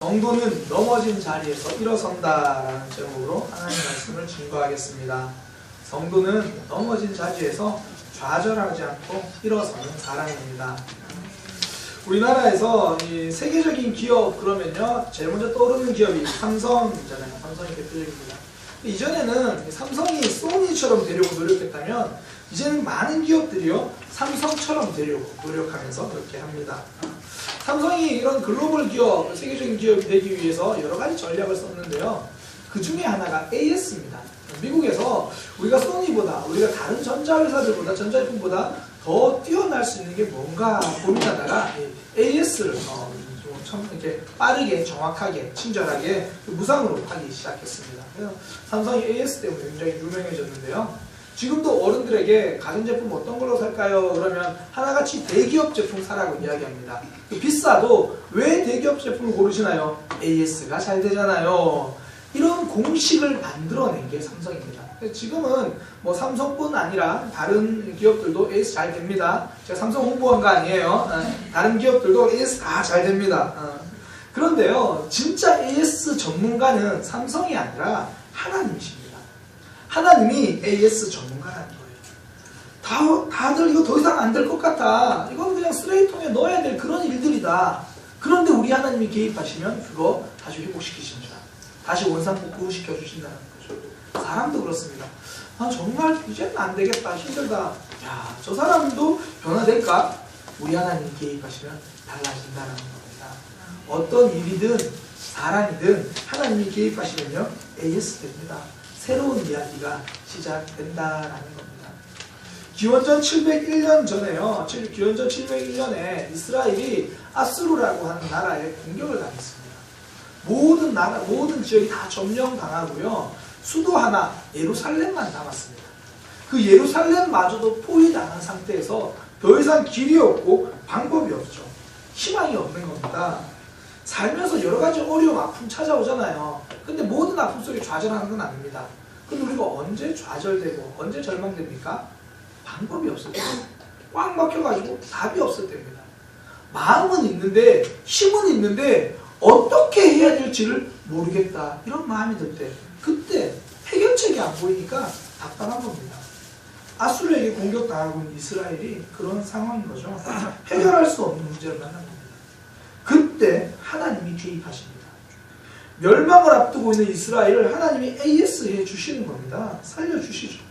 성도는 넘어진 자리에서 일어선다라는 제목으로 하나님의 말씀을 증거하겠습니다. 성도는 넘어진 자리에서 좌절하지 않고 일어서는 사람입니다. 우리나라에서 이 세계적인 기업 그러면요, 제일 먼저 떠오르는 기업이 삼성이잖아요. 삼성이 대표적입니다. 이전에는 삼성이 소니처럼 되려고 노력했다면 이제는 많은 기업들이요 삼성처럼 되려고 노력하면서 그렇게 합니다. 삼성이 이런 글로벌 기업, 세계적인 기업이 되기 위해서 여러 가지 전략을 썼는데요. 그 중에 하나가 AS입니다. 미국에서 우리가 소니보다, 우리가 다른 전자회사들보다, 전자제품보다 더 뛰어날 수 있는 게 뭔가 고민하다가 AS를 좀 이렇게 빠르게, 정확하게, 친절하게 무상으로 하기 시작했습니다. 그래서 삼성이 AS 때문에 굉장히 유명해졌는데요. 지금도 어른들에게 가전제품 어떤 걸로 살까요? 그러면 하나같이 대기업 제품 사라고 이야기합니다. 비싸도 왜 대기업 제품을 고르시나요? AS가 잘 되잖아요. 이런 공식을 만들어낸 게 삼성입니다. 지금은 뭐 삼성뿐 아니라 다른 기업들도 AS 잘 됩니다. 제가 삼성 홍보한 거 아니에요. 다른 기업들도 AS 다 잘 됩니다. 그런데요, 진짜 AS 전문가는 삼성이 아니라 하나님이십니다. 하나님이 AS 전문가라는 거예요. 다들 이거 더 이상 안 될 것 같아. 이건 그냥 쓰레기통에 넣어야 될 그런 일들이다. 그런데 우리 하나님이 개입하시면 그거 다시 회복시키십니다. 다시 원상복구 시켜주신다는 거죠. 사람도 그렇습니다. 정말 이제는 안 되겠다. 힘들다. 야, 저 사람도 변화될까? 우리 하나님이 개입하시면 달라진다는 겁니다. 어떤 일이든 사람이든 하나님이 개입하시면요 AS 됩니다. 새로운 이야기가 시작된다라는 겁니다. 기원전 701년 전에요. 기원전 701년에 이스라엘이 아수르라고 하는 나라에 공격을 당했습니다. 모든 지역이 다 점령당하고요. 수도 하나, 예루살렘만 남았습니다. 그 예루살렘마저도 포위당한 상태에서 더 이상 길이 없고 방법이 없죠. 희망이 없는 겁니다. 살면서 여러 가지 어려움, 아픔 찾아오잖아요. 근데 모든 아픔 속에 좌절하는 건 아닙니다. 근데 우리가 언제 좌절되고 언제 절망됩니까? 방법이 없을 때, 꽉 막혀가지고 답이 없을 때입니다. 마음은 있는데, 힘은 있는데 어떻게 해야 될지를 모르겠다. 이런 마음이 들 때, 그때 해결책이 안 보이니까 답답한 겁니다. 아수르에게 공격당하고 있는 이스라엘이 그런 상황인 거죠. 해결할 수 없는 문제를 만난 겁니다. 그때 하나님이 개입하십니다. 멸망을 앞두고 있는 이스라엘을 하나님이 AS 해주시는 겁니다. 살려주시죠.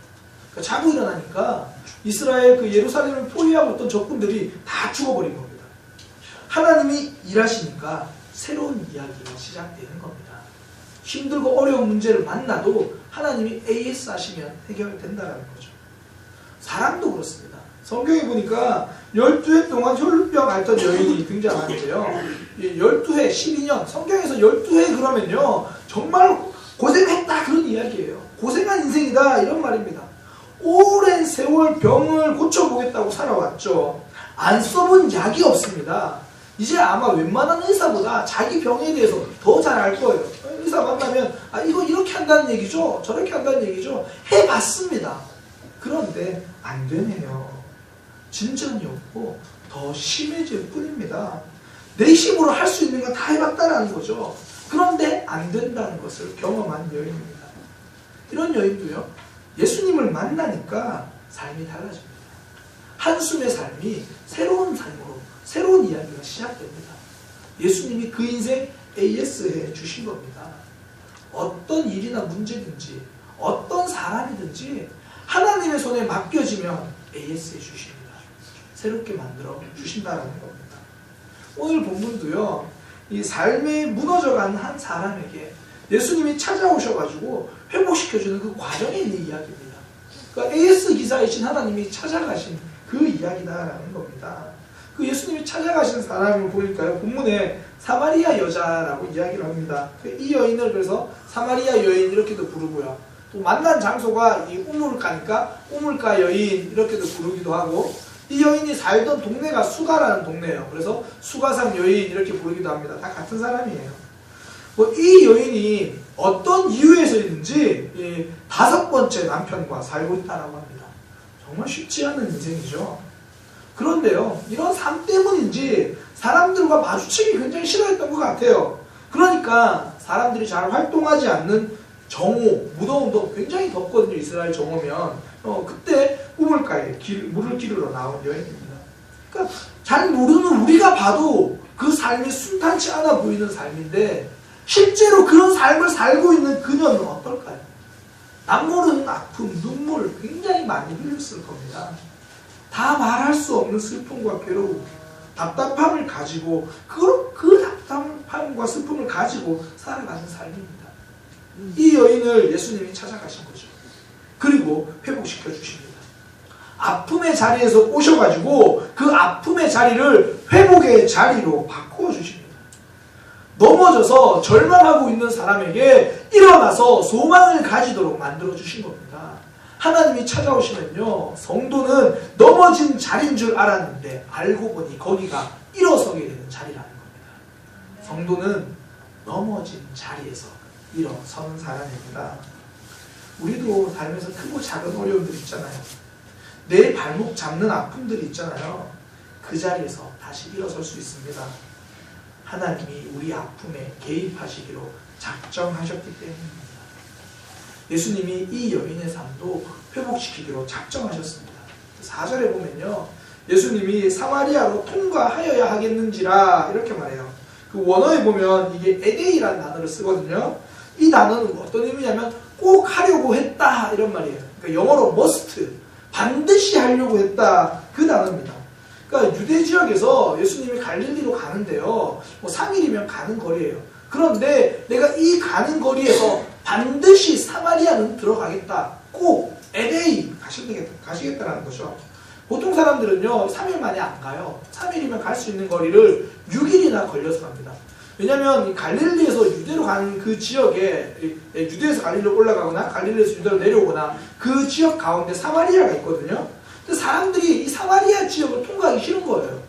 그러니까 자고 일어나니까 이스라엘 그 예루살렘을 포위하고 있던 적군들이 다 죽어버린 겁니다. 하나님이 일하시니까 새로운 이야기가 시작되는 겁니다. 힘들고 어려운 문제를 만나도 하나님이 AS 하시면 해결된다는 거죠. 사람도 그렇습니다. 성경에 보니까 12해 동안 혈루병 앓던 여인이 등장하는데요. 12해, 12년, 성경에서 12해 그러면요 정말 고생했다 그런 이야기예요. 고생한 인생이다 이런 말입니다. 오랜 세월 병을 고쳐보겠다고 살아왔죠. 안 써본 약이 없습니다. 이제 아마 웬만한 의사보다 자기 병에 대해서 더 잘 알 거예요. 의사 만나면 이거 이렇게 한다는 얘기죠, 저렇게 한다는 얘기죠. 해봤습니다. 그런데 안 되네요. 진전이 없고 더 심해질 뿐입니다. 내 힘으로 할 수 있는 건 다 해봤다라는 거죠. 그런데 안 된다는 것을 경험한 여인입니다. 이런 여인도요, 예수님을 만나니까 삶이 달라집니다. 한숨의 삶이 새로운 삶으로, 새로운 이야기가 시작됩니다. 예수님이 그 인생 AS 해 주신 겁니다. 어떤 일이나 문제든지, 어떤 사람이든지 하나님의 손에 맡겨지면 AS 해 주십니다. 새롭게 만들어 주신다는 겁니다. 오늘 본문도요, 이 삶에 무너져간 한 사람에게 예수님이 찾아오셔가지고 회복시켜주는 그 과정에 있는 이야기입니다. 그러니까 AS 기사이신 하나님이 찾아가신 그 이야기다라는 겁니다. 그 예수님이 찾아가신 사람을 보니까요, 본문에 사마리아 여자라고 이야기를 합니다. 이 여인을 그래서 사마리아 여인 이렇게도 부르고요. 또 만난 장소가 이 우물가니까 우물가 여인 이렇게도 부르기도 하고, 이 여인이 살던 동네가 수가라는 동네예요. 그래서 수가산 여인 이렇게 부르기도 합니다. 다 같은 사람이에요. 이 여인이 어떤 이유에서인지 5번째 남편과 살고 있다라고 합니다. 정말 쉽지 않은 인생이죠. 그런데요, 이런 삶 때문인지 사람들과 마주치기 굉장히 싫어했던 것 같아요. 그러니까 사람들이 잘 활동하지 않는 정오, 무더운도 굉장히 덥거든요. 이스라엘 정오면 그때 우물가에 물을 기르러 나온 여인입니다. 그러니까 잘 모르는 우리가 봐도 그 삶이 순탄치 않아 보이는 삶인데 실제로 그런 삶을 살고 있는 그녀는 어떨까요? 남모르는 아픔, 눈물을 굉장히 많이 흘렸을 겁니다. 다 말할 수 없는 슬픔과 괴로움, 답답함을 가지고 그 답답함과 슬픔을 가지고 살아가는 삶입니다. 이 여인을 예수님이 찾아가신 거죠. 그리고 회복시켜 주십니다. 아픔의 자리에서 오셔가지고 그 아픔의 자리를 회복의 자리로 바꾸어 주십니다. 넘어져서 절망하고 있는 사람에게 일어나서 소망을 가지도록 만들어 주신 겁니다. 하나님이 찾아오시면요, 성도는 넘어진 자리인 줄 알았는데 알고 보니 거기가 일어서게 되는 자리라는 겁니다. 성도는 넘어진 자리에서 일어서는 사람입니다. 우리도 삶에서 크고 작은 어려움들이 있잖아요. 내 발목 잡는 아픔들이 있잖아요. 그 자리에서 다시 일어설 수 있습니다. 하나님이 우리 아픔에 개입하시기로 작정하셨기 때문입니다. 예수님이 이 여인의 삶도 회복시키기로 작정하셨습니다. 4절에 보면요, 예수님이 사마리아로 통과하여야 하겠는지라 이렇게 말해요. 그 원어에 보면 이게 에데이라는 단어를 쓰거든요. 이 단어는 어떤 의미냐면 꼭 하려고 했다 이런 말이에요. 그러니까 영어로 must, 반드시 하려고 했다 그 단어입니다. 그러니까 유대 지역에서 예수님이 갈릴리로 가는데요, 뭐 3일이면 가는 거리예요. 그런데 내가 이 가는 거리에서 반드시 사마리아는 들어가겠다, 꼭 에데이 가시겠다라는 거죠. 보통 사람들은요 3일 만에 안 가요. 3일이면 갈 수 있는 거리를 6일이나 걸려서 갑니다. 왜냐면 갈릴리에서 유대로 가는 그 지역에, 유대에서 갈릴리로 올라가거나 갈릴리에서 유대로 내려오거나 그 지역 가운데 사마리아가 있거든요. 근데 사람들이 이 사마리아 지역을 통과하기 싫은 거예요.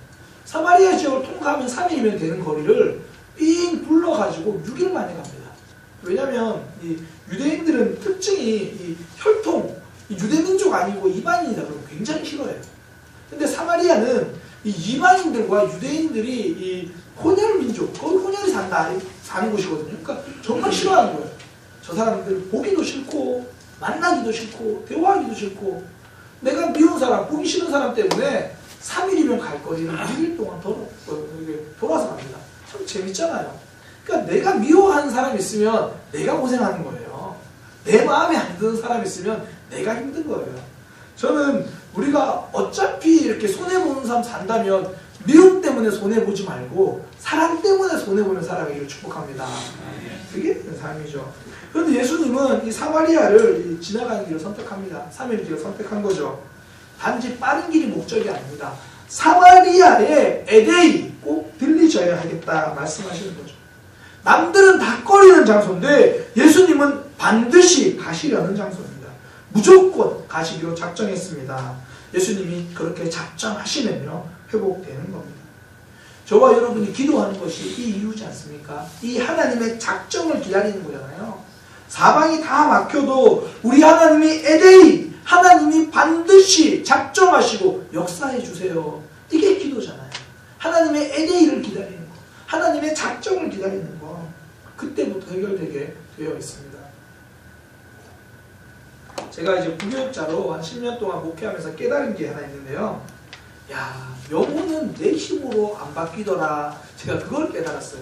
사마리아 지역을 통과하면 3일이면 되는 거리를 삥 불러가지고 6일 만에 갑니다. 왜냐면 이 유대인들은 특징이 이 혈통, 이 유대민족 아니고 이방인이다 그러면 굉장히 싫어해요. 근데 사마리아는 이 이방인들과 유대인들이 이 혼혈민족, 거기 혼혈이 사는 곳이거든요. 그러니까 정말 싫어하는 거예요. 저 사람들 보기도 싫고 만나기도 싫고 대화하기도 싫고, 내가 미운 사람, 보기 싫은 사람 때문에 3일이면 갈 거리를 6일 동안 돌아서 갑니다. 참 재밌잖아요. 그러니까 내가 미워하는 사람이 있으면 내가 고생하는 거예요. 내 마음에 안 드는 사람이 있으면 내가 힘든 거예요. 저는 우리가 어차피 이렇게 손해보는 삶 산다면 미움 때문에 손해보지 말고 사랑 때문에 손해보는 살아가기를 축복합니다. 그게 삶이죠. 그런데 예수님은 이 사마리아를 지나가는 길을 선택합니다. 3일 길을 선택한 거죠. 단지 빠른 길이 목적이 아닙니다. 사마리아의 에데이 꼭 들리셔야 하겠다 말씀하시는 거죠. 남들은 다 꺼리는 장소인데 예수님은 반드시 가시려는 장소입니다. 무조건 가시기로 작정했습니다. 예수님이 그렇게 작정하시면요 회복되는 겁니다. 저와 여러분이 기도하는 것이 이 이유지 않습니까? 이 하나님의 작정을 기다리는 거잖아요. 사방이 다 막혀도 우리 하나님이 에데이, 하나님이 반드시 작정하시고 역사해 주세요. 이게 기도잖아요. 하나님의 에데이를 기다리는 거, 하나님의 작정을 기다리는 거, 그때부터 해결되게 되어 있습니다. 제가 이제 부교육자로 한 10년 동안 목회하면서 깨달은 게 하나 있는데요. 야, 영혼은 내 힘으로 안 바뀌더라. 제가 그걸 깨달았어요.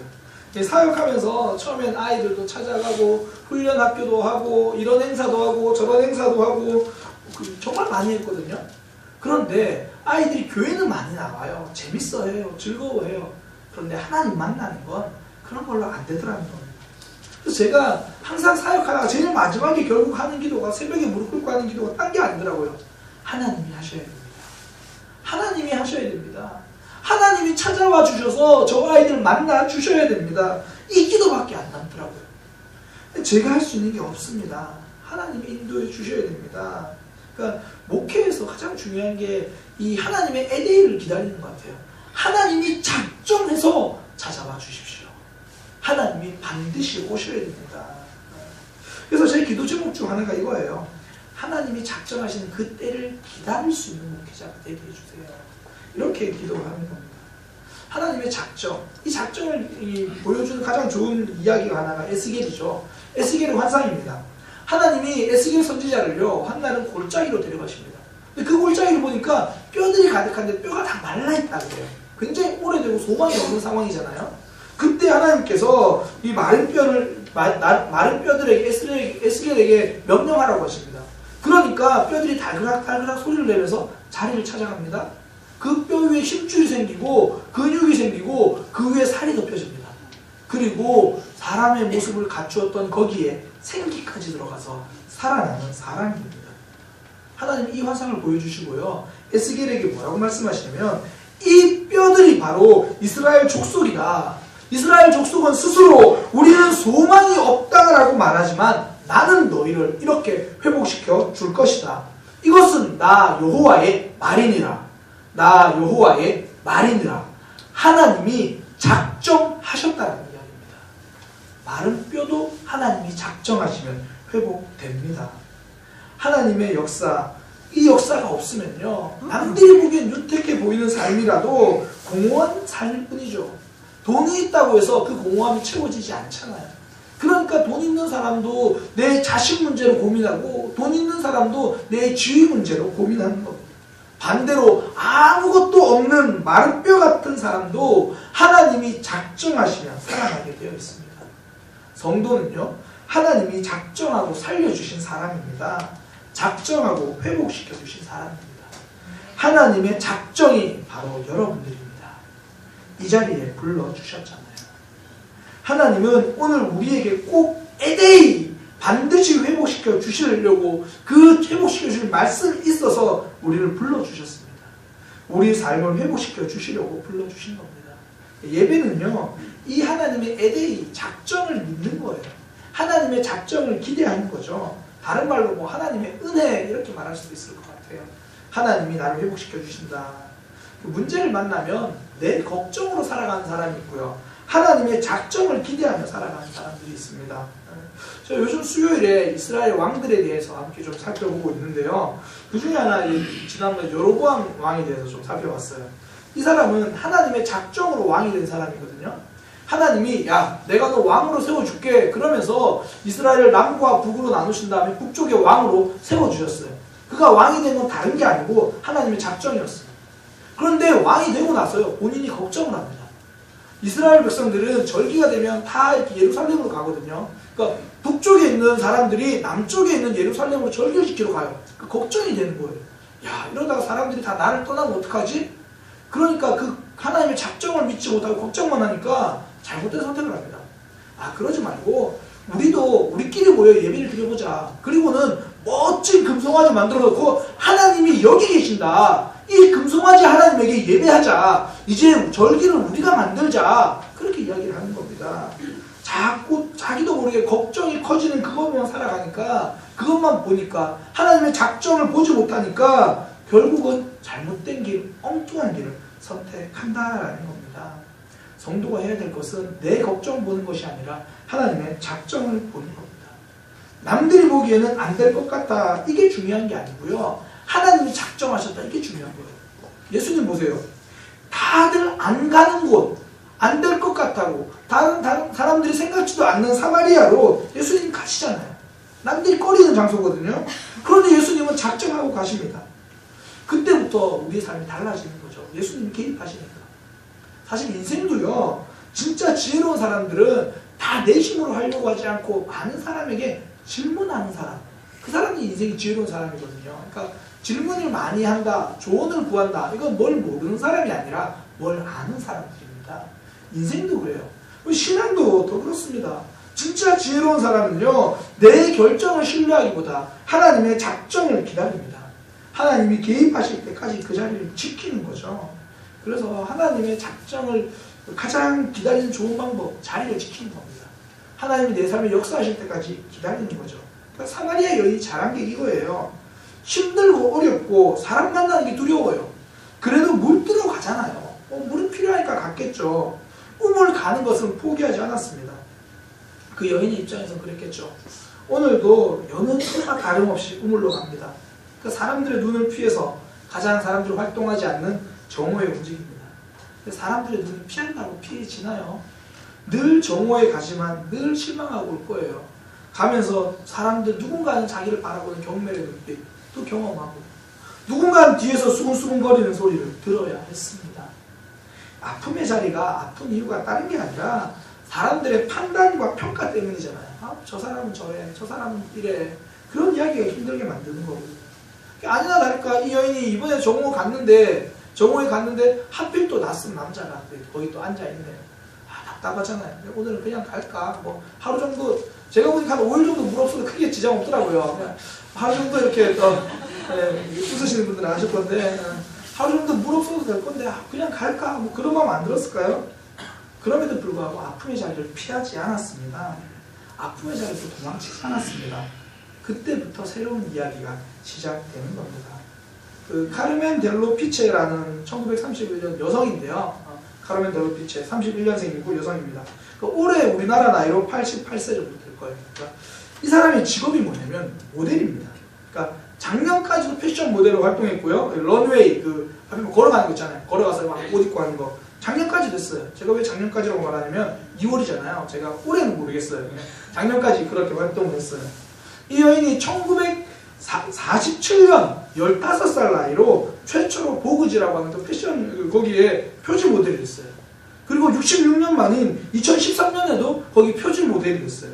사역하면서 처음엔 아이들도 찾아가고 훈련 학교도 하고 이런 행사도 하고 저런 행사도 하고 정말 많이 했거든요. 그런데 아이들이 교회는 많이 나와요. 재밌어해요. 즐거워해요. 그런데 하나님 만나는 건 그런 걸로 안 되더라는 겁니다. 그래서 제가 항상 사역하다가 제일 마지막에 결국 하는 기도가, 새벽에 무릎 꿇고 하는 기도가 딴 게 아니더라고요. 하나님이 하셔야 됩니다. 하나님이 하셔야 됩니다. 하나님이 찾아와 주셔서 저 아이들 만나 주셔야 됩니다. 이 기도밖에 안 남더라고요. 제가 할 수 있는 게 없습니다. 하나님이 인도해 주셔야 됩니다. 그러니까 목회에서 가장 중요한 게 이 하나님의 에데이를 기다리는 것 같아요. 하나님이 작정해서 찾아와 주십시오. 하나님이 반드시 오셔야 됩니다. 그래서 제 기도 제목 중 하나가 이거예요. 하나님이 작정하시는 그 때를 기다릴 수 있는 목회자가 되게 해주세요. 이렇게 기도를 하는 겁니다. 하나님의 작정, 이 작정을 보여주는 가장 좋은 이야기가 하나가 에스겔이죠. 에스겔의 환상입니다. 하나님이 에스겔 선지자를요, 한 날은 골짜기로 데려가십니다. 근데 그 골짜기를 보니까 뼈들이 가득한데 뼈가 다 말라있다고 해요. 굉장히 오래되고 소망이 없는 상황이잖아요. 그때 하나님께서 이 마른 뼈들에게 에스겔에게 명령하라고 하십니다. 그러니까 뼈들이 달그락달그락 소리를 내면서 자리를 찾아갑니다. 그 뼈 위에 힘줄이 생기고 근육이 생기고 그 위에 살이 덮여집니다. 그리고 사람의 모습을 갖추었던 거기에 생기까지 들어가서 살아나는 사람입니다. 하나님 이 환상을 보여주시고요. 에스겔에게 뭐라고 말씀하시냐면 이 뼈들이 바로 이스라엘 족속이다. 이스라엘 족속은 스스로 우리는 소망이 없다라고 말하지만 나는 너희를 이렇게 회복시켜 줄 것이다. 이것은 나 여호와의 말이니라. 나 여호와의 말이니라. 하나님이 작정하셨다는 이야기입니다. 마른 뼈도 하나님이 작정하시면 회복됩니다. 하나님의 역사, 이 역사가 없으면요, 남들이 보기엔 윤택해 보이는 삶이라도 공허한 삶일 뿐이죠. 돈이 있다고 해서 그 공허함이 채워지지 않잖아요. 그러니까 돈 있는 사람도 내 자식 문제로 고민하고 돈 있는 사람도 내 지위 문제로 고민하는 겁니다. 반대로 아무것도 없는 마른 뼈 같은 사람도 하나님이 작정하시면 살아나게 되어 있습니다. 성도는요, 하나님이 작정하고 살려주신 사람입니다. 작정하고 회복시켜 주신 사람입니다. 하나님의 작정이 바로 여러분들입니다. 이 자리에 불러주셨잖아요. 하나님은 오늘 우리에게 꼭 에데이 반드시 회복시켜 주시려고 그 회복시켜 주실 말씀이 있어서 우리를 불러주셨습니다. 우리 삶을 회복시켜 주시려고 불러주신 겁니다. 예배는요, 이 하나님의 에데이 작정을 믿는 거예요. 하나님의 작정을 기대하는 거죠. 다른 말로 뭐 하나님의 은혜 이렇게 말할 수도 있을 것 같아요. 하나님이 나를 회복시켜 주신다. 문제를 만나면 내 걱정으로 살아가는 사람이 있고요. 하나님의 작정을 기대하며 살아가는 사람들이 있습니다. 저 요즘 수요일에 이스라엘 왕들에 대해서 함께 좀 살펴보고 있는데요. 그 중에 하나 지난번에 여로보암 왕에 대해서 좀 살펴봤어요. 이 사람은 하나님의 작정으로 왕이 된 사람이거든요. 하나님이 야 내가 너 왕으로 세워줄게 그러면서 이스라엘을 남과 북으로 나누신 다음에 북쪽의 왕으로 세워주셨어요. 그가 왕이 된 건 다른 게 아니고 하나님의 작정이었어요. 그런데 왕이 되고 나서요, 본인이 걱정을 합니다. 이스라엘 백성들은 절기가 되면 다 이렇게 예루살렘으로 가거든요. 그러니까 북쪽에 있는 사람들이 남쪽에 있는 예루살렘으로 절기를 지키러 가요. 그 걱정이 되는 거예요. 야, 이러다가 사람들이 다 나를 떠나면 어떡하지? 그러니까 그 하나님의 작정을 믿지 못하고 걱정만 하니까 잘못된 선택을 합니다. 아, 그러지 말고 우리도 우리끼리 모여 예배를 드려보자. 그리고는 멋진 금송아지 만들어 놓고 하나님이 여기 계신다. 이 금송아지 하나님에게 예배하자. 이제 절기를 우리가 만들자. 그렇게 이야기를 하는 겁니다. 자꾸 자기도 모르게 걱정이 커지는 그것만 살아가니까, 그것만 보니까 하나님의 작정을 보지 못하니까 결국은 잘못된 길, 엉뚱한 길을 선택한다라는 겁니다. 성도가 해야 될 것은 내 걱정 보는 것이 아니라 하나님의 작정을 보는 겁니다. 남들이 보기에는 안 될 것 같다, 이게 중요한 게 아니고요. 하나님이 작정하셨다, 이게 중요한 거예요. 예수님 보세요. 다들 안 가는 곳, 안 될 것 같다고 다른 사람들이 생각지도 않는 사마리아로 예수님 가시잖아요. 남들이 꺼리는 장소거든요. 그런데 예수님은 작정하고 가십니다. 그때부터 우리의 삶이 달라지는 거죠. 예수님이 개입하시니까. 사실 인생도요, 진짜 지혜로운 사람들은 다 내 힘으로 하려고 하지 않고 많은 사람에게 질문하는 사람, 그 사람이 인생이 지혜로운 사람이거든요. 그러니까 질문을 많이 한다, 조언을 구한다, 이건 뭘 모르는 사람이 아니라 뭘 아는 사람들입니다. 인생도 그래요. 신앙도 더 그렇습니다. 진짜 지혜로운 사람은요, 내 결정을 신뢰하기보다 하나님의 작정을 기다립니다. 하나님이 개입하실 때까지 그 자리를 지키는 거죠. 그래서 하나님의 작정을 가장 기다리는 좋은 방법, 자리를 지키는 겁니다. 하나님이 내 삶에 역사하실 때까지 기다리는 거죠. 그러니까 사마리아 여인이 잘한 게 이거예요. 힘들고 어렵고 사람 만나는 게 두려워요. 그래도 물 뜨러 가잖아요. 물은 필요하니까 갔겠죠. 우물 가는 것은 포기하지 않았습니다. 그 여인의 입장에서는 그랬겠죠. 오늘도 여느 때와 다름없이 우물로 갑니다. 그 사람들의 눈을 피해서 가장 사람들이 활동하지 않는 정오에 움직입니다. 사람들의 눈이 피한다고 피해지나요? 늘 정오에 가지만 늘 실망하고 올 거예요. 가면서 사람들 누군가는 자기를 바라보는 경멸의 눈빛도 경험하고 누군가는 뒤에서 수근수근거리는 소리를 들어야 했습니다. 아픔의 자리가 아픈 이유가 다른 게 아니라 사람들의 판단과 평가 때문이잖아요. 아, 저 사람은 저래, 저 사람은 이래. 그런 이야기가 힘들게 만드는 거거든요. 아니나 다를까 이 여인이 이번에 정오에 갔는데 하필 또 낯선 남자가 거기 또 앉아있네요. 아, 답답하잖아요. 오늘은 그냥 갈까? 뭐 하루 정도, 제가 보니까 한 5일 정도 물 없어도 크게 지장 없더라고요. 그냥 하루 정도 이렇게 또 웃으시는 분들은 아실 건데 하루 정도 물 없어도 될 건데 그냥 갈까? 뭐 그런 마음 안 들었을까요? 그럼에도 불구하고 아픔의 자리를 피하지 않았습니다. 아픔의 자리에서 도망치지 않았습니다. 그때부터 새로운 이야기가 시작되는 겁니다. 그 카르멘 델로 피체라는 1931년 여성인데요. 카르멘 델로 피체 31년생이고 여성입니다. 그 올해 우리나라 나이로 88세 정도 될 거예요. 그러니까 이 사람의 직업이 뭐냐면 모델입니다. 그러니까 작년까지도 패션 모델로 활동했고요. 런웨이 그 앞에 뭐 걸어가는 거 있잖아요. 걸어가서 막 옷 입고 하는 거. 작년까지 됐어요. 제가 왜 작년까지라고 말하냐면 2월이잖아요. 제가 올해는 모르겠어요. 작년까지 그렇게 활동을 했어요. 이 여인이 1947년 15살 나이로 최초로 보그지라고 하는 그 패션 거기에 표지 모델이 됐어요. 그리고 66년 만인 2013년에도 거기 표지 모델이 됐어요.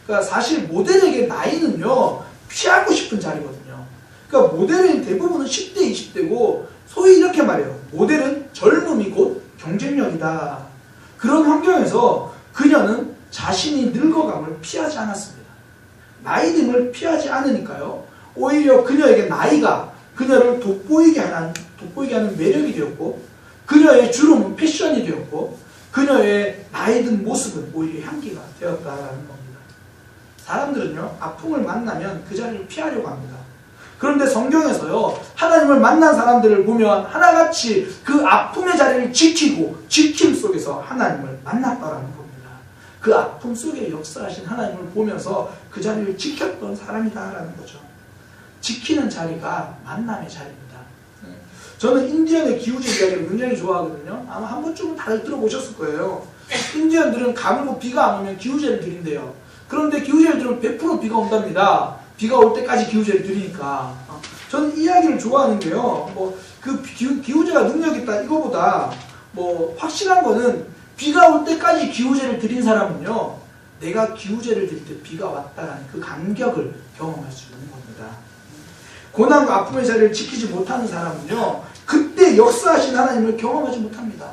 그러니까 사실 모델에게 나이는요 피하고 싶은 자리거든요. 그러니까 모델은 대부분은 10대, 20대고 소위 이렇게 말해요. 모델은 젊음이 곧 경쟁력이다. 그런 환경에서 그녀는 자신이 늙어감을 피하지 않았습니다. 나이듦을 피하지 않으니까요. 오히려 그녀에게 나이가 그녀를 돋보이게 하는 매력이 되었고 그녀의 주름은 패션이 되었고 그녀의 나이든 모습은 오히려 향기가 되었다라는 겁니다. 사람들은요. 아픔을 만나면 그 자리를 피하려고 합니다. 그런데 성경에서요. 하나님을 만난 사람들을 보면 하나같이 그 아픔의 자리를 지키고 지킴 속에서 하나님을 만났다라는 겁니다. 그 아픔 속에 역사하신 하나님을 보면서 그 자리를 지켰던 사람이다라는 거죠. 지키는 자리가 만남의 자리입니다. 저는 인디언의 기우제 이야기를 굉장히 좋아하거든요. 아마 한 번쯤은 다들 들어보셨을 거예요. 인디언들은 가물고 비가 안 오면 기우제를 드린대요. 그런데 기우제를 들으면 100% 비가 온답니다. 비가 올 때까지 기우제를 드리니까. 저는 이 이야기를 좋아하는데요. 뭐 그 기우제가 능력 있다 이거보다 뭐 확실한 거는 비가 올 때까지 기우제를 드린 사람은요. 내가 기우제를 드릴 때 비가 왔다라는 그 감격을 경험할 수 있는 겁니다. 고난과 아픔의 자리를 지키지 못하는 사람은요. 그때 역사하신 하나님을 경험하지 못합니다.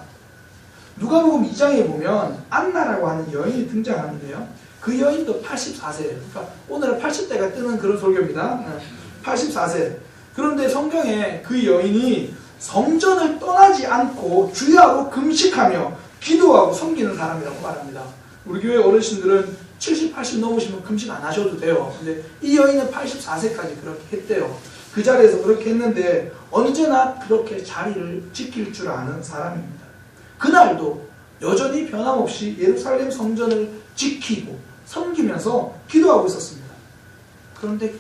누가복음 2장에 보면 안나라고 하는 여인이 등장하는데요. 그 여인도 84세예요. 그러니까 오늘은 80대가 뜨는 그런 설교입니다. 84세. 그런데 성경에 그 여인이 성전을 떠나지 않고 주야로 금식하며 기도하고 섬기는 사람이라고 말합니다. 우리 교회 어르신들은 70, 80 넘으시면 금식 안 하셔도 돼요. 근데 이 여인은 84세까지 그렇게 했대요. 그 자리에서 그렇게 했는데 언제나 그렇게 자리를 지킬 줄 아는 사람입니다. 그날도 여전히 변함없이 예루살렘 성전을 지키고 섬기면서 기도하고 있었습니다. 그런데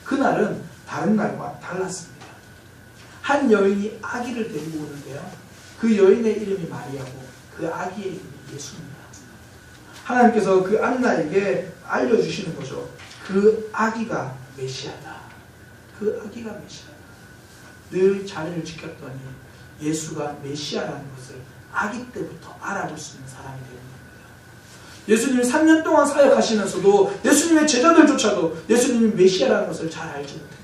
그날은 다른 날과 달랐습니다. 한 여인이 아기를 데리고 오는데요. 그 여인의 이름이 마리아고 그 아기의 이름이 예수입니다. 하나님께서 그 안나에게 알려주시는 거죠. 그 아기가 메시아다. 그 아기가 메시아다. 늘 자리를 지켰더니 예수가 메시아라는 것을 아기 때부터 알아볼 수 있는 사람이 되는 겁니다. 예수님이 3년 동안 사역하시면서도 예수님의 제자들조차도 예수님이 메시아라는 것을 잘 알지 못했는데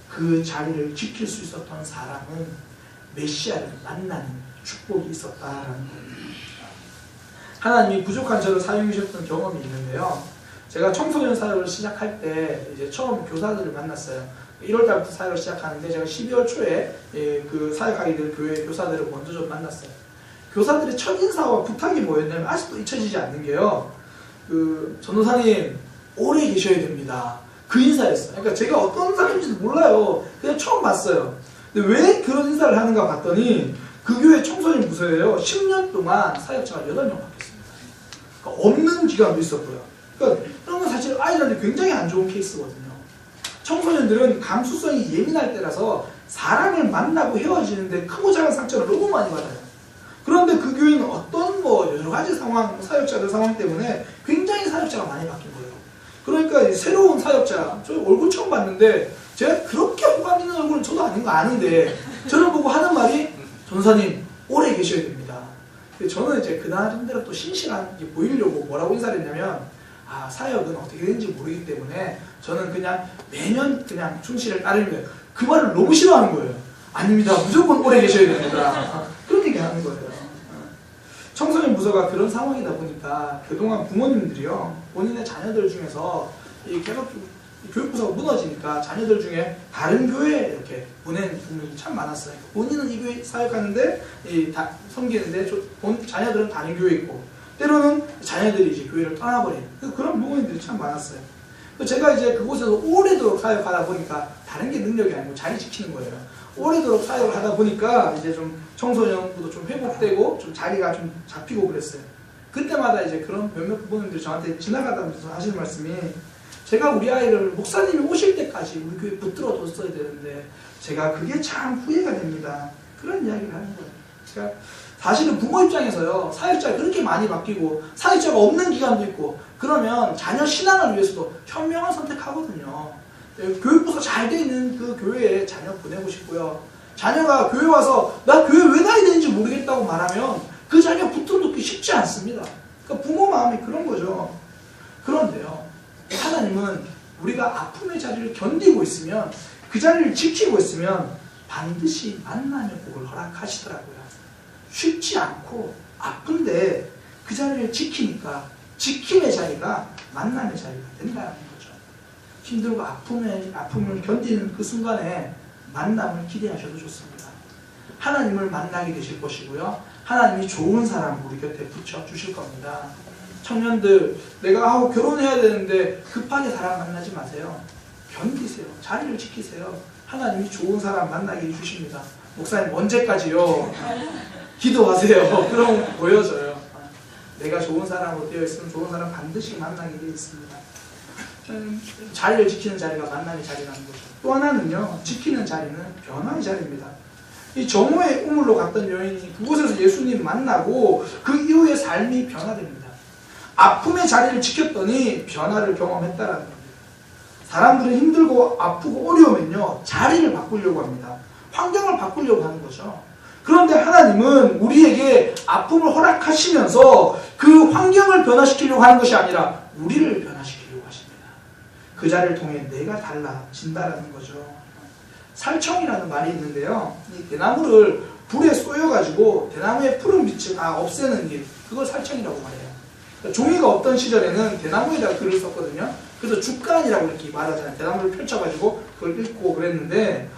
그 자리를 지킬 수 있었던 사람은 메시아를 만나는 축복이 있었다라는 겁니다. 하나님이 부족한 저를 사용해 주셨던 경험이 있는데요. 제가 청소년 사역을 시작할 때 이제 처음 교사들을 만났어요. 1월달부터 사역을 시작하는데 제가 12월 초에 그 사역하게 될 교회 교사들을 먼저 좀 만났어요. 교사들의 첫인사와 부탁이 뭐였냐면 아직도 잊혀지지 않는 게요. 그 전도사님 오래 계셔야 됩니다. 그 인사였어요. 그러니까 제가 어떤 사람인지도 몰라요. 그냥 처음 봤어요. 근데 왜 그런 인사를 하는가 봤더니 그 교회 청소년 부서예요. 10년 동안 사역자가 8명 바뀌었습니다. 그러니까 없는 기간도 있었고요. 그러니까 그런 건 사실 아이들한테 굉장히 안 좋은 케이스거든요. 청소년들은 감수성이 예민할 때라서 사람을 만나고 헤어지는데 크고 작은 상처를 너무 많이 받아요. 그런데 그 교회는 어떤 여러 가지 상황, 사역자들 상황 때문에 굉장히 사역자가 많이 바뀐 거예요. 그러니까 새로운 사역자, 저 얼굴 처음 봤는데 제가 그렇게 호감 있는 얼굴은 저도 아닌 거 아닌데 저를 보고 하는 말이 전사님 오래 계셔야 됩니다. 저는 이제 그나름대로 또 신실하게 보이려고 뭐라고 인사를 했냐면 사역은 어떻게 되는지 모르기 때문에 저는 그냥 매년 그냥 충실을 따르는 거예요. 그 말을 너무 싫어하는 거예요. 아닙니다. 무조건 오래 계셔야 됩니다. 그렇게 얘기하는 거예요. 청소년 부서가 그런 상황이다 보니까 그동안 부모님들이요 본인의 자녀들 중에서 계속 교육부서가 무너지니까 자녀들 중에 다른 교회에 이렇게 보낸 부모님이 참 많았어요. 본인은 이 교회 사역하는데 섬기는데 자녀들은 다른 교회에 있고 때로는 자녀들이 이제 교회를 떠나버린 그런 부모님들이 참 많았어요. 제가 이제 그곳에서 오래도록 사역하다 보니까 다른 게 능력이 아니고 자리 지키는 거예요. 오래도록 사역을 하다 보니까 이제 좀 청소년부도 좀 회복되고 좀 자리가 좀 잡히고 그랬어요. 그때마다 이제 그런 몇몇 부모님들이 저한테 지나가다면서 하시는 말씀이 제가 우리 아이를 목사님이 오실 때까지 우리 교회에 붙들어 뒀어야 되는데 제가 그게 참 후회가 됩니다. 그런 이야기를 하는 거예요. 그러니까 사실은 부모 입장에서요 사역자가 그렇게 많이 바뀌고 사역자가 없는 기간도 있고 그러면 자녀 신앙을 위해서도 현명한 선택하거든요. 교육부서 잘 돼 있는 그 교회에 자녀 보내고 싶고요. 자녀가 교회 와서 나 교회 왜 다녀야 되는지 모르겠다고 말하면 그 자녀 붙들어놓기 쉽지 않습니다. 그러니까 부모 마음이 그런 거죠. 그런데요 하나님은 우리가 아픔의 자리를 견디고 있으면 그 자리를 지키고 있으면 반드시 만남의 복을 허락하시더라고요. 쉽지 않고 아픈데 그 자리를 지키니까 지킴의 자리가 만남의 자리가 된다는 거죠. 힘들고 아픔을 견디는 그 순간에 만남을 기대하셔도 좋습니다. 하나님을 만나게 되실 것이고요. 하나님이 좋은 사람 우리 곁에 붙여주실 겁니다. 청년들 내가 결혼해야 되는데 급하게 사람 만나지 마세요. 견디세요. 자리를 지키세요. 하나님이 좋은 사람 만나게 해주십니다. 목사님 언제까지요? 기도하세요. 그럼 보여져요. 내가 좋은 사람으로 되어 있으면 좋은 사람 반드시 만나게 되어 있습니다. 자리를 지키는 자리가 만남의 자리라는 거죠. 또 하나는요. 지키는 자리는 변화의 자리입니다. 이 정오의 우물로 갔던 여인이 그곳에서 예수님 만나고 그 이후에 삶이 변화됩니다. 아픔의 자리를 지켰더니 변화를 경험했다라는 겁니다. 사람들은 힘들고 아프고 어려우면요 자리를 바꾸려고 합니다. 환경을 바꾸려고 하는 거죠. 그런데 하나님은 우리에게 아픔을 허락하시면서 그 환경을 변화시키려고 하는 것이 아니라 우리를 변화시키려고 하십니다. 그 자리를 통해 내가 달라진다라는 거죠. 살청이라는 말이 있는데요. 이 대나무를 불에 쏘여가지고 대나무의 푸른 빛을 다 없애는 일, 그걸 살청이라고 말해요. 그러니까 종이가 없던 시절에는 대나무에다가 글을 썼거든요. 그래서 죽간이라고 이렇게 말하잖아요. 대나무를 펼쳐가지고 그걸 읽고 그랬는데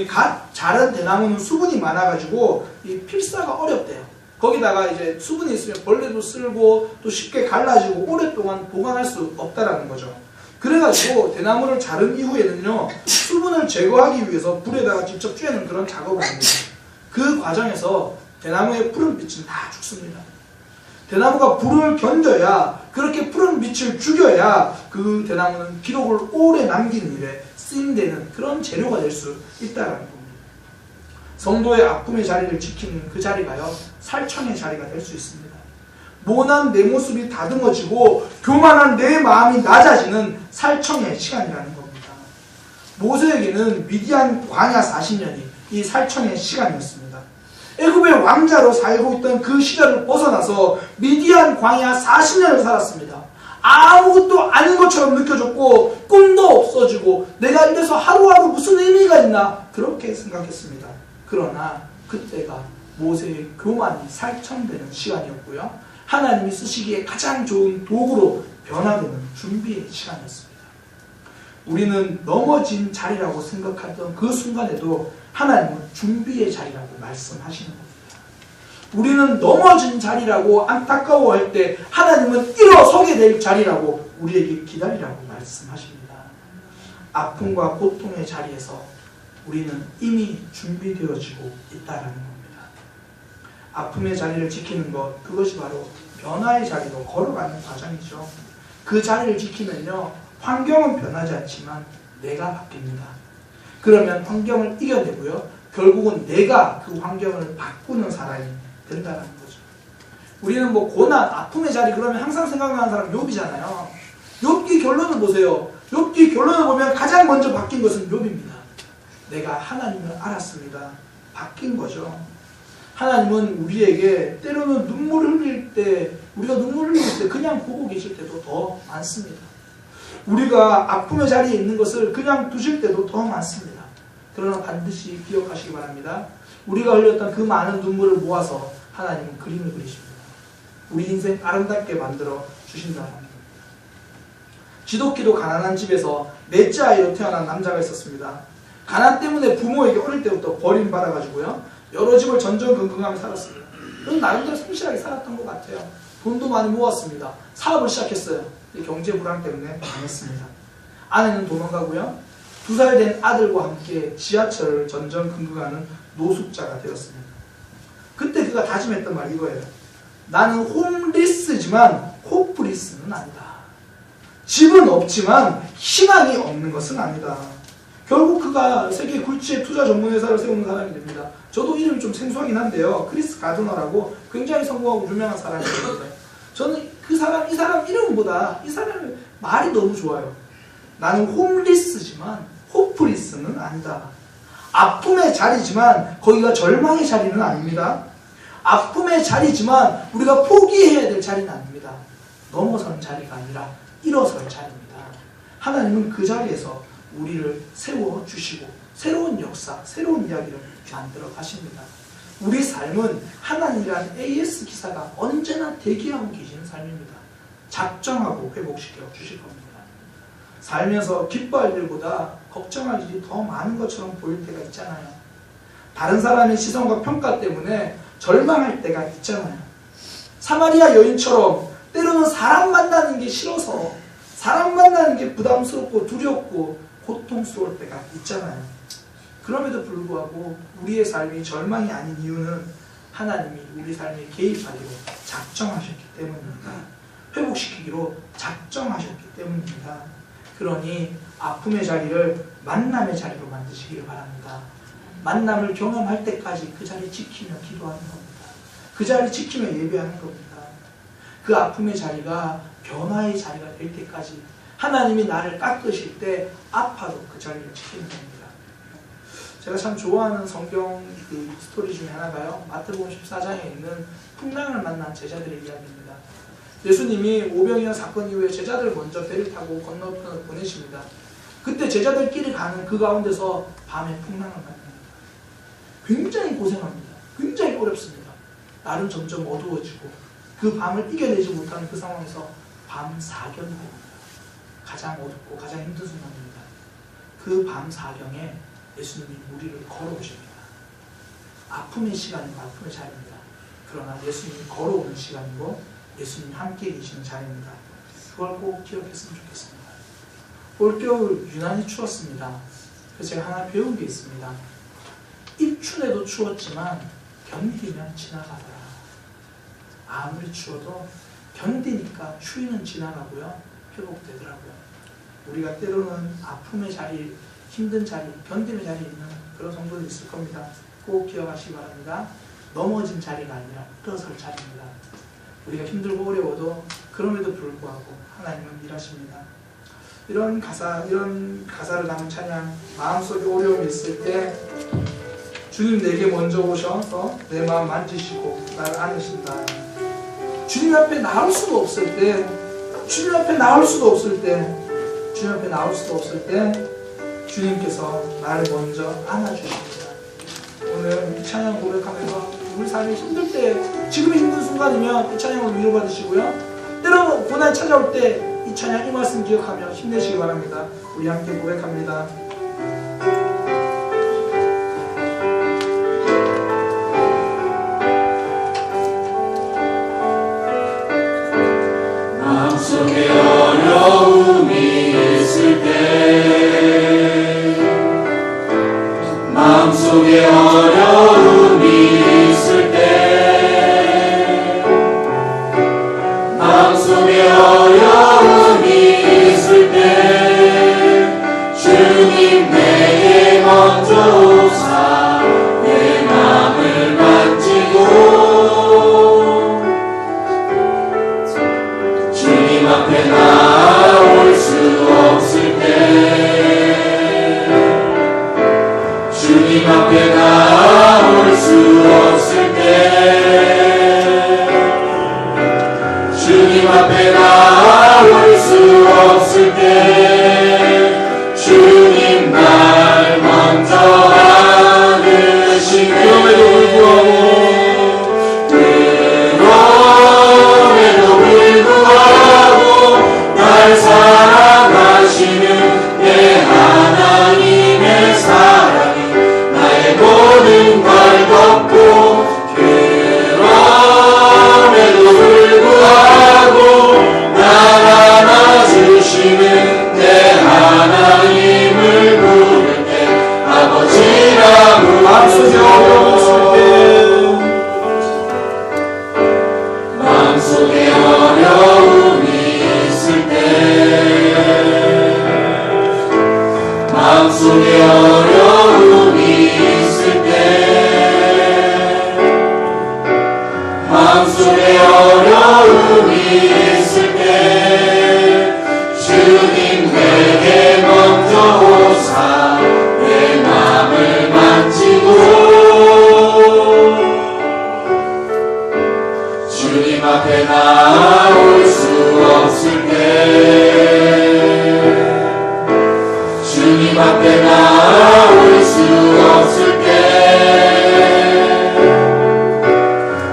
갓 자란 대나무는 수분이 많아가지고 이 필사가 어렵대요. 거기다가 이제 수분이 있으면 벌레도 쓸고 또 쉽게 갈라지고 오랫동안 보관할 수 없다라는 거죠. 그래가지고 대나무를 자른 이후에는요 수분을 제거하기 위해서 불에다가 직접 쬐는 그런 작업을 합니다. 그 과정에서 대나무의 푸른 빛은 다 죽습니다. 대나무가 불을 견뎌야 그렇게 푸른 빛을 죽여야 그 대나무는 기록을 오래 남기는 일에 쓰임되는 그런 재료가 될 수 있다는 겁니다. 성도의 아픔의 자리를 지키는 그 자리가요 살청의 자리가 될 수 있습니다. 모난 내 모습이 다듬어지고 교만한 내 마음이 낮아지는 살청의 시간이라는 겁니다. 모세에게는 미디안 광야 40년이 이 살청의 시간이었습니다. 애굽의 왕자로 살고 있던 그 시대를 벗어나서 미디안 광야 40년을 살았습니다. 아무것도 아닌 것처럼 느껴졌고 꿈도 없어지고 내가 이래서 하루하루 무슨 의미가 있나 그렇게 생각했습니다. 그러나 그때가 모세의 교만이 살청되는 시간이었고요. 하나님이 쓰시기에 가장 좋은 도구로 변화되는 준비의 시간이었습니다. 우리는 넘어진 자리라고 생각했던 그 순간에도 하나님은 준비의 자리라고 말씀하시는 겁니다. 우리는 넘어진 자리라고 안타까워할 때 하나님은 일어서게 될 자리라고 우리에게 기다리라고 말씀하십니다. 아픔과 고통의 자리에서 우리는 이미 준비되어지고 있다는 겁니다. 아픔의 자리를 지키는 것, 그것이 바로 변화의 자리로 걸어가는 과정이죠. 그 자리를 지키면요 환경은 변하지 않지만 내가 바뀝니다. 그러면 환경을 이겨내고요. 결국은 내가 그 환경을 바꾸는 사람이 된다는 거죠. 우리는 뭐 고난, 아픔의 자리 그러면 항상 생각나는 사람 욥이잖아요. 욥기 결론을 보세요. 욥기 결론을 보면 가장 먼저 바뀐 것은 욥입니다. 내가 하나님을 알았습니다. 바뀐 거죠. 하나님은 우리에게 때로는 눈물을 흘릴 때, 우리가 눈물을 흘릴 때 그냥 보고 계실 때도 더 많습니다. 우리가 아픔의 자리에 있는 것을 그냥 두실 때도 더 많습니다. 그러나 반드시 기억하시기 바랍니다. 우리가 흘렸던 그 많은 눈물을 모아서 하나님은 그림을 그리십니다. 우리 인생 아름답게 만들어 주신다는 겁니다. 지독히도 가난한 집에서 넷째 아이로 태어난 남자가 있었습니다. 가난 때문에 부모에게 어릴 때부터 버림받아가지고요. 여러 집을 전전긍긍하며 살았습니다. 그건 나름대로 성실하게 살았던 것 같아요. 돈도 많이 모았습니다. 사업을 시작했어요. 경제 불안 때문에 망했습니다. 아내는 도망가고요. 2살 된 아들과 함께 지하철을 전전긍긍하는 노숙자가 되었습니다. 그때 그가 다짐했던 말이 이거예요. 나는 홈리스지만 호프리스는 아니다. 집은 없지만 희망이 없는 것은 아니다. 결국 그가 세계 굴지의 투자 전문 회사를 세우는 사람이 됩니다. 저도 이름이 좀 생소하긴 한데요. 크리스 가드너라고 굉장히 성공하고 유명한 사람이거든요. 저는 이 사람 이름보다 이 사람의 말이 너무 좋아요. 나는 홈리스지만 호프리스는 아니다. 아픔의 자리지만 거기가 절망의 자리는 아닙니다. 아픔의 자리지만 우리가 포기해야 될 자리는 아닙니다. 넘어선 자리가 아니라 일어설 자리입니다. 하나님은 그 자리에서 우리를 세워주시고 새로운 역사, 새로운 이야기를 만들어 가십니다. 우리 삶은 하나님이란 AS 기사가 언제나 대기하고 계시는 삶입니다. 작정하고 회복시켜 주실 겁니다. 살면서 기뻐할 일보다 걱정할 일이 더 많은 것처럼 보일 때가 있잖아요. 다른 사람의 시선과 평가 때문에 절망할 때가 있잖아요. 사마리아 여인처럼 때로는 사람 만나는 게 싫어서 사람 만나는 게 부담스럽고 두렵고 고통스러울 때가 있잖아요. 그럼에도 불구하고 우리의 삶이 절망이 아닌 이유는 하나님이 우리 삶에 개입하기로 작정하셨기 때문입니다. 회복시키기로 작정하셨기 때문입니다. 그러니 아픔의 자리를 만남의 자리로 만드시기를 바랍니다. 만남을 경험할 때까지 그 자리 지키며 기도하는 겁니다. 그 자리 지키며 예배하는 겁니다. 그 아픔의 자리가 변화의 자리가 될 때까지 하나님이 나를 깎으실 때 아파도 그 자리를 지키는 겁니다. 제가 참 좋아하는 성경 그 스토리 중에 하나가요. 마태복음 14장에 있는 풍랑을 만난 제자들의 이야기입니다. 예수님이 오병이어 사건 이후에 제자들 먼저 배를 타고 건너편을 보내십니다. 그때 제자들끼리 가는 그 가운데서 밤에 풍랑을 만납니다. 굉장히 고생합니다. 굉장히 어렵습니다. 날은 점점 어두워지고 그 밤을 이겨내지 못하는 그 상황에서 밤 사경이 됩니다. 가장 어둡고 가장 힘든 순간입니다. 그 밤 사경에 예수님이 우리를 걸어오십니다. 아픔의 시간은 아픔의 자리입니다. 그러나 예수님이 걸어오는 시간이고 예수님이 함께 계시는 자리입니다. 그걸 꼭 기억했으면 좋겠습니다. 올겨울 유난히 추웠습니다. 그래서 제가 하나 배운 게 있습니다. 입춘에도 추웠지만 견디면 지나가더라. 아무리 추워도 견디니까 추위는 지나가고요. 회복되더라고요. 우리가 때로는 아픔의 자리, 힘든 자리, 견딤의 자리에 있는 그런 성도들이 있을 겁니다. 꼭 기억하시기 바랍니다. 넘어진 자리가 아니라 일어설 자리입니다. 우리가 힘들고 어려워도 그럼에도 불구하고 하나님은 일하십니다. 이런 가사를 담은 찬양, 마음속에 어려움이 있을 때 주님 내게 먼저 오셔서 내 마음 만지시고 나를 안으신다. 주님 앞에 나올 수도 없을 때, 주님 앞에 나올 수도 없을 때, 주님 앞에 나올 수도 없을 때 주님께서 나를 먼저 안아주십니다. 오늘 이 찬양 고백하면서 우리 삶이 힘들 때, 지금 힘든 순간이면 이 찬양을 위로받으시고요. 때로는 고난 찾아올 때 이 찬양, 이 말씀 기억하며 힘내시기 바랍니다. 우리 함께 고백합니다. 마음속에 어려움이 있을 때, 마음속에 어려움이 있을 때, 마음속에 어려움이 있을 때 주님 내게 앞에 나올 수 없을 때 주님 앞에 나올 수 없을 때 주님 앞에 나올 수 없을 때 주님 날 먼저 안으시네. 그럼에도 불구하고 날 사랑하시는 내 하나님의 사랑이 나의 모든 걸 덮고 그럼에도 불구하고 날 안아주시는 내 하나님을 부를 때 아버지라고 마음속에 어려움이 있을 때 마음속에 어려움이 있을 때 마음속에 어려움이 있을 때 주님 내게 먼저 오사 내 맘을 만지고 주님 앞에 나올 수 없을 때 주님 앞에 나올 수 없을 때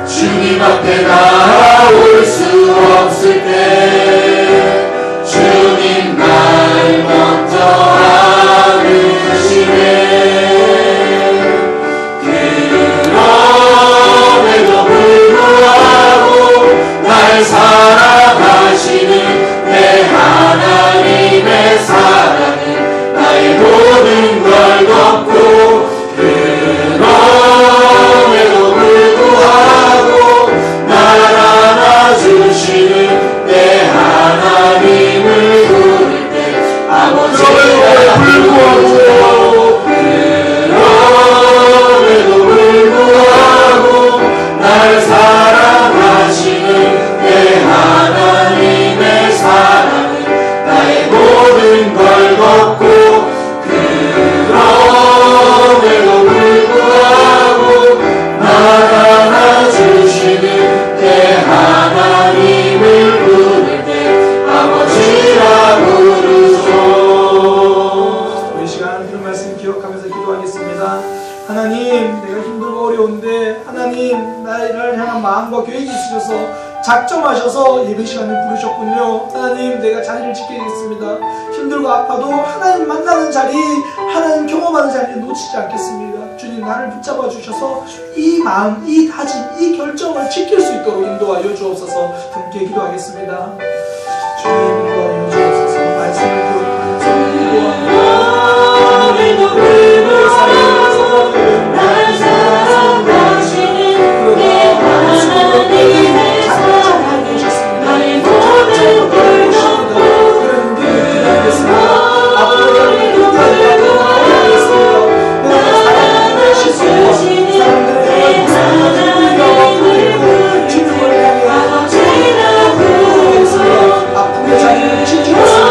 주님 앞에 나올 수 없을 때 주님 날 먼저 안으시네. 그럼에도 불구하고 날 사랑하시는 내 하나님의 사랑은 나의 모든 걸 덮고 그럼에도 불구하고 날 안아주시는 내 하나님을 부를 때 아버지라고 불구하고 그럼에도 불구하고 날 사랑하시는 내 하나님의 사랑은 나의 모든 걸 덮고 그럼에도 불구하고 날 안아주시는 내 하나님을 부를 때 아버지라 부르소. 우리 시간 이런 말씀 기억하면서 기도하겠습니다. 하나님, 내가 힘들고 어려운데 하나님 나를 향한 마음과 계획이 있으셔서 작정하셔서 예배 시간을 부르셨군요. 하나님, 내가 자리를 지키겠습니다. 힘들고 아파도 하나님 만나는 자리, 하나님 경험하는 자리를 놓치지 않겠습니다. 주님, 나를 붙잡아 주셔서 이 마음, 이 다짐, 이 결정을 지킬 수 있도록 인도하여 주옵소서. 함께 기도하겠습니다. 주님, 인도하여 주옵소서. 말씀을 기억하면서 그럼에도 불구하고 날 사랑하시는 내 하나님의 사랑이 나의 모든 걸 덮고 그럼에도 불구하고 날 안아주시는 내 하나님을 부를 때 아버지라 부르소. 아픔의 자리를 지키겠습니다.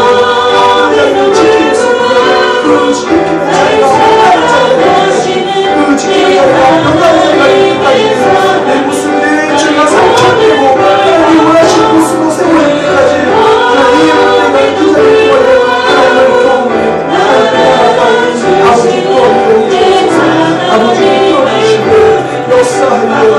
아픔의 자리를 지키겠습니다. 그 지키는 자리가 건강한 자리가 그 지키는 자리가 건강한 자리가 내 모습, 내 죄가 상처되고 하나님이 원하시는 모습으로 세워질 때까지 하나님, 내가 그 자리를 구하여 하나님을 도움을 아버지 도와주시고 아버지 도와주시고 역사하여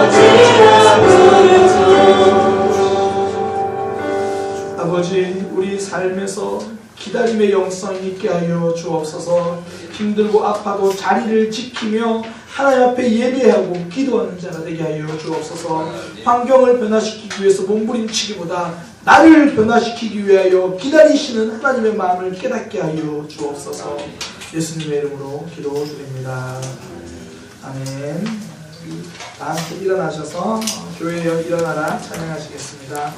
아버지, 우리 삶에서 기다림의 영성 있게 하여 주옵소서. 힘들고 아파도 자리를 지키며 하나님 앞에 예배하고 기도하는 자가 되게 하여 주옵소서. 환경을 변화시키기 위해서 몸부림치기보다 나를 변화시키기 위하여 기다리시는 하나님의 마음을 깨닫게 하여 주옵소서. 예수님의 이름으로 기도드립니다. 아멘. 다 함께 일어나셔서 교회여 일어나라 찬양하시겠습니다.